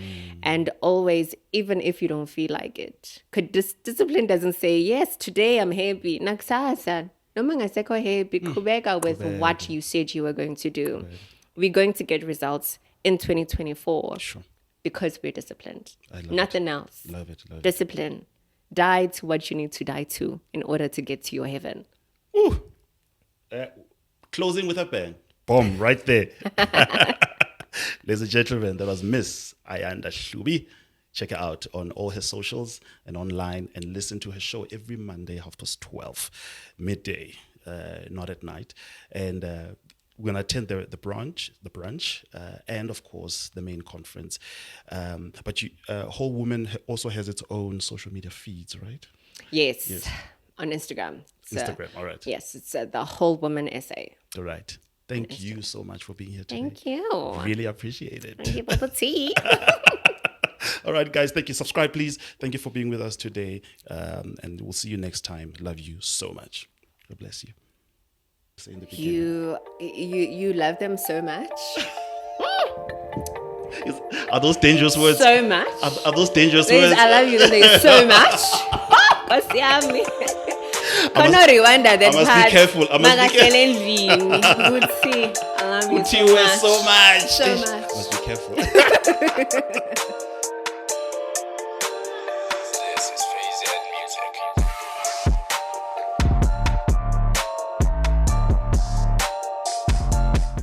S2: And always, even if you don't feel like it, discipline doesn't say, yes, today I'm happy. Nakusasa, noma ngasekho happy, qhubeka with what you said you were going to do.
S1: Right.
S2: We're going to get results in 2024
S1: Sure.
S2: because we're disciplined.
S1: I love
S2: Nothing else.
S1: Love it.
S2: Discipline. Die to what you need to die to in order to get to your heaven.
S1: Ooh. Closing with a bang. Boom, right there. Ladies and gentlemen, that was Miss Ayanda Hlubi. Check her out on all her socials and online and listen to her show every Monday, 12:30, midday, not at night. And we're going to attend the brunch, and of course the main conference. But Whole Woman also has its own social media feeds, right?
S2: Yes. On Instagram.
S1: Instagram, all right.
S2: Yes, it's the Whole Woman essay.
S1: All right. Thank you so much for being here today.
S2: Thank you.
S1: Really appreciate it.
S2: Thank you for the tea.
S1: All right, guys. Thank you. Subscribe, please. Thank you for being with us today. And we'll see you next time. Love you so much. God bless you. Say in the beginning.
S2: You love them so much.
S1: Are those dangerous words?
S2: So much.
S1: Are those dangerous
S2: Please,
S1: words?
S2: I love you so much. What's yummy?
S1: I must be careful. I must be careful.
S2: I love you
S1: So much.
S2: so much.
S1: Must be careful.